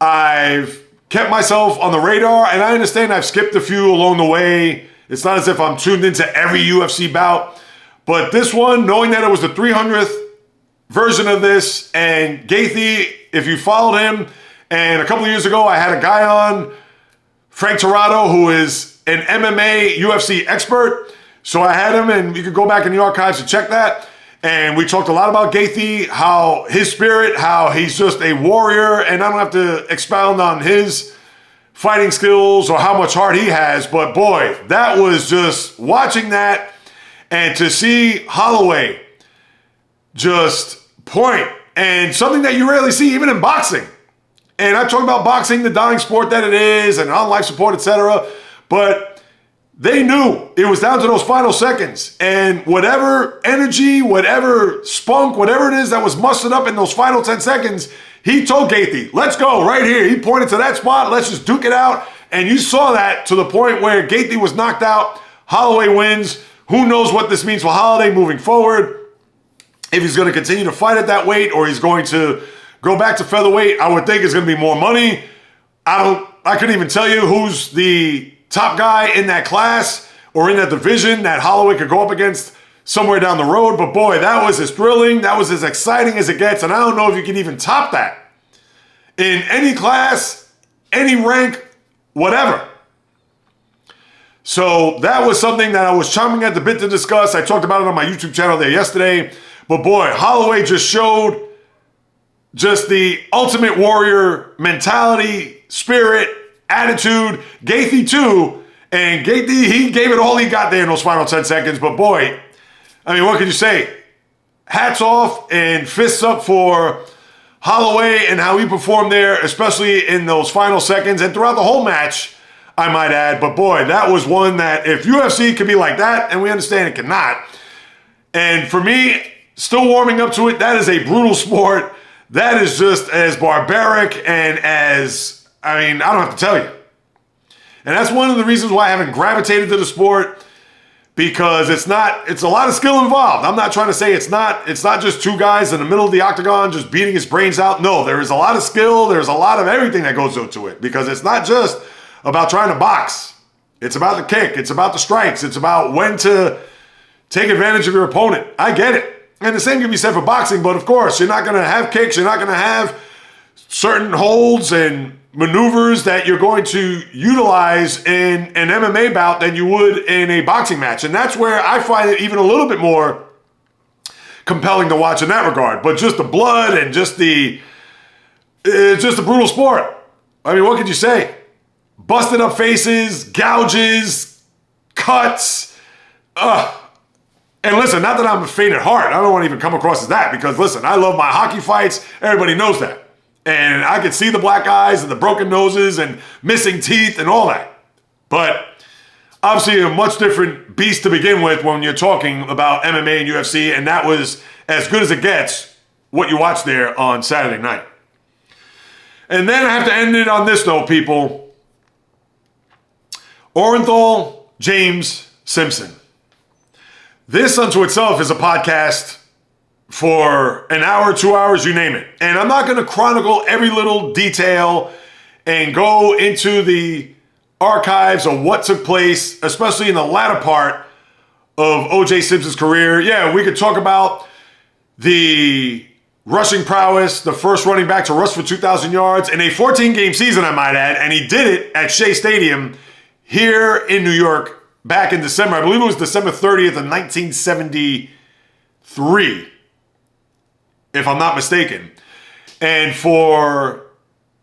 I've kept myself on the radar. And I understand I've skipped a few along the way. It's not as if I'm tuned into every UFC bout. But this one, knowing that it was the 300th version of this, and Gaethje, if you followed him, and a couple of years ago I had a guy on, Frank Tirado, who is an MMA UFC expert. So I had him, and you could go back in the archives and check that. And we talked a lot about Gaethje, how his spirit, how he's just a warrior, and I don't have to expound on his fighting skills or how much heart he has, but boy, that was just watching that, and to see Holloway just point, and something that you rarely see even in boxing. And I talk about boxing, the dying sport that it is, and on life support, etc. But they knew it was down to those final seconds. And whatever energy, whatever spunk, whatever it is that was mustered up in those final 10 seconds, he told Gaethje, let's go right here. He pointed to that spot. Let's just duke it out. And you saw that to the point where Gaethje was knocked out. Holloway wins. Who knows what this means for Holloway moving forward? If he's going to continue to fight at that weight or he's going to go back to featherweight, I would think it's going to be more money. I couldn't even tell you who's the top guy in that class or in that division that Holloway could go up against somewhere down the road. But boy, that was as thrilling. That was as exciting as it gets. And I don't know if you can even top that in any class, any rank, whatever. So that was something that I was chomping at the bit to discuss. I talked about it on my YouTube channel there yesterday. But boy, Holloway just showed just the ultimate warrior mentality, spirit, attitude. Gaethje too. And Gaethje, he gave it all he got there in those final 10 seconds. But boy, I mean, what can you say? Hats off and fists up for Holloway and how he performed there, especially in those final seconds and throughout the whole match, I might add. But boy, that was one that if UFC could be like that, and we understand it cannot. And for me, still warming up to it, that is a brutal sport. That is just as barbaric and as, I mean, I don't have to tell you. And that's one of the reasons why I haven't gravitated to the sport, because it's a lot of skill involved. I'm not trying to say it's not just two guys in the middle of the octagon just beating his brains out. No, there is a lot of skill. There's a lot of everything that goes into it, because it's not just about trying to box. It's about the kick. It's about the strikes. It's about when to take advantage of your opponent. I get it. And the same can be said for boxing, but of course, you're not going to have kicks. You're not going to have certain holds and maneuvers that you're going to utilize in an MMA bout than you would in a boxing match. And that's where I find it even a little bit more compelling to watch in that regard. But just the blood and it's just a brutal sport. I mean, what could you say? Busted up faces, gouges, cuts. And listen, not that I'm a faint at heart. I don't want to even come across as that, because listen, I love my hockey fights. Everybody knows that. And I could see the black eyes and the broken noses and missing teeth and all that. But obviously a much different beast to begin with when you're talking about MMA and UFC, and that was as good as it gets, what you watched there on Saturday night. And then I have to end it on this note, people. Orenthal James Simpson. This unto itself is a podcast for an hour, 2 hours, you name it. And I'm not going to chronicle every little detail and go into the archives of what took place, especially in the latter part of O.J. Simpson's career. Yeah, we could talk about the rushing prowess, the first running back to rush for 2,000 yards in a 14-game season, I might add. And he did it at Shea Stadium here in New York back in December. I believe it was December 30th of 1973, if I'm not mistaken. And for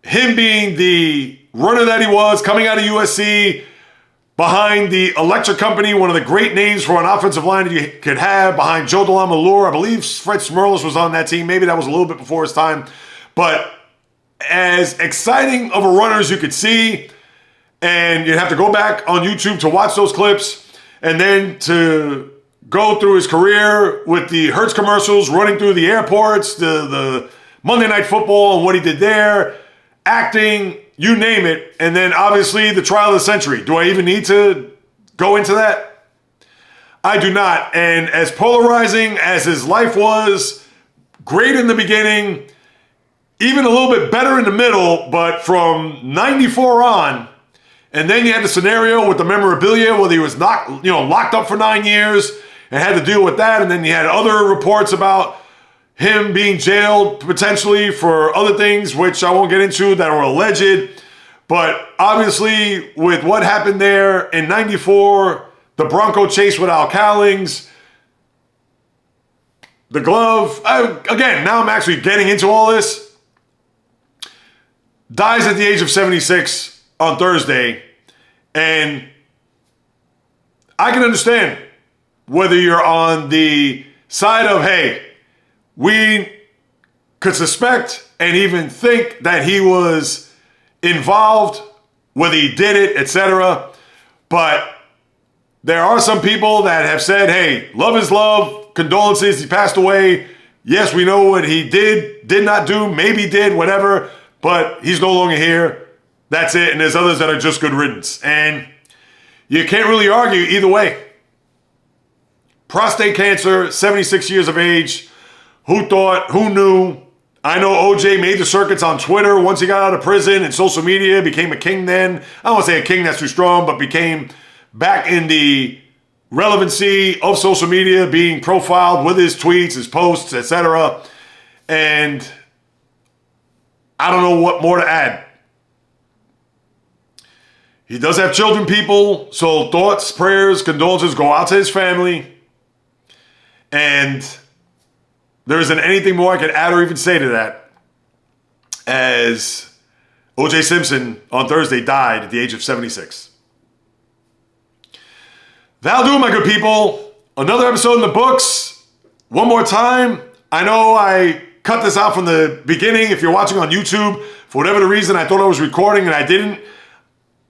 him being the runner that he was, coming out of USC, behind the Electric Company, one of the great names for an offensive line that you could have, behind Joe DeLamielleure, I believe Fred Smerlas was on that team. Maybe that was a little bit before his time. But as exciting of a runner as you could see, and you'd have to go back on YouTube to watch those clips, and then to go through his career with the Hertz commercials, running through the airports, the Monday Night Football and what he did there, acting, you name it. And then obviously the trial of the century. Do I even need to go into that? I do not. And as polarizing as his life was, great in the beginning, even a little bit better in the middle, but from 94 on, and then you had the scenario with the memorabilia where he was locked up for 9 years and had to deal with that. And then you had other reports about him being jailed potentially for other things, which I won't get into, that were alleged. But obviously, with what happened there in 94, the Bronco chase with Al Cowlings, the glove, again, now I'm actually getting into all this. Dies at the age of 76 on Thursday. And I can understand whether you're on the side of, hey, we could suspect and even think that he was involved, whether he did it, etc. But there are some people that have said, hey, love is love, condolences, he passed away. Yes, we know what he did not do, maybe did, whatever, but he's no longer here. That's it. And there's others that are just good riddance. And you can't really argue either way. Prostate cancer, 76 years of age. Who thought? Who knew? I know OJ made the circuits on Twitter once he got out of prison, and social media, became a king then. I don't want to say a king, that's too strong, but became back in the relevancy of social media, being profiled with his tweets, his posts, etc. And I don't know what more to add. He does have children, people, so thoughts, prayers, condolences go out to his family. And there isn't anything more I could add or even say to that, as O.J. Simpson on Thursday died at the age of 76. That'll do it, my good people. Another episode in the books. One more time. I know I cut this out from the beginning. If you're watching on YouTube, for whatever the reason, I thought I was recording and I didn't.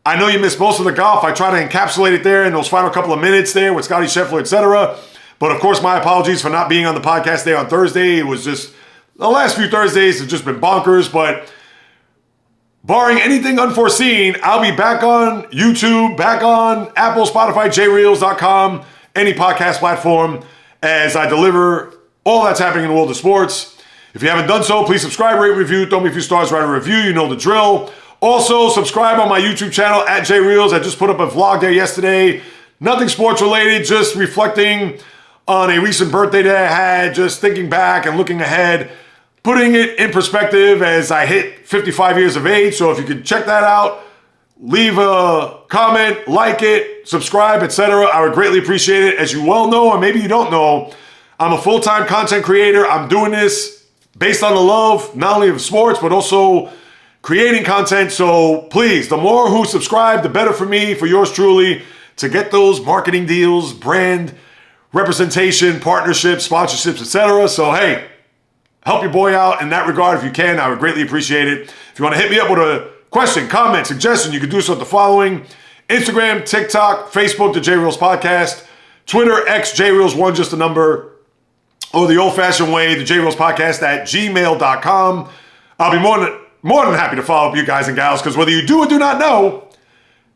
I know you missed most of the golf. I try to encapsulate it there in those final couple of minutes there with Scottie Scheffler, etc. But of course, my apologies for not being on the podcast day on Thursday. It was just, the last few Thursdays have just been bonkers. But barring anything unforeseen, I'll be back on YouTube, back on Apple, Spotify, JAYREELZ.com, any podcast platform, as I deliver all that's happening in the world of sports. If you haven't done so, please subscribe, rate, review, throw me a few stars, write a review. You know the drill. Also, subscribe on my YouTube channel at JAYREELZ. I just put up a vlog there yesterday. Nothing sports related, just reflecting on a recent birthday that I had, just thinking back and looking ahead, putting it in perspective as I hit 55 years of age. So if you could check that out, leave a comment, like it, subscribe, etc. I would greatly appreciate it. As you well know, or maybe you don't know, I'm a full-time content creator. I'm doing this based on the love, not only of sports, but also creating content. So please, the more who subscribe, the better for me, for yours truly, to get those marketing deals, brand representation, partnerships, sponsorships, etc. So hey, help your boy out in that regard if you can. I would greatly appreciate it. If you want to hit me up with a question, comment, suggestion, you can do so at the following: Instagram, TikTok, Facebook, the JAYREELZ Podcast, Twitter, X, JAYREELZ1, just a number, or the old-fashioned way, the JAYREELZ Podcast at gmail.com. I'll be more than happy to follow up you guys and gals, because whether you do or do not know,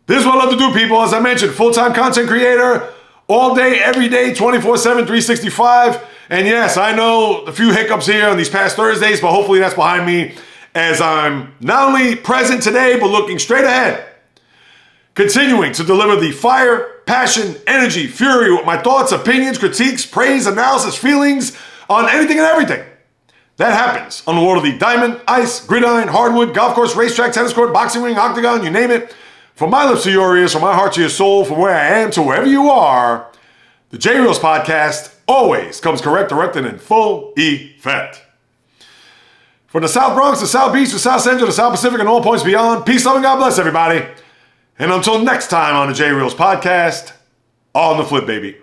this is what I love to do, people. As I mentioned, full-time content creator, all day, every day, 24/7, 365. And yes, I know a few hiccups here on these past Thursdays, but hopefully that's behind me, as I'm not only present today, but looking straight ahead, continuing to deliver the fire, passion, energy, fury with my thoughts, opinions, critiques, praise, analysis, feelings on anything and everything that happens on the world of the diamond, ice, gridiron, hardwood, golf course, racetrack, tennis court, boxing ring, octagon, you name it. From my lips to your ears, from my heart to your soul, from where I am to wherever you are, the JAYREELZ Podcast always comes correct, direct, and in full effect. From the South Bronx, the South Beach, the South Central, the South Pacific, and all points beyond, peace, love, and God bless everybody. And until next time on the JAYREELZ Podcast, on the flip, baby.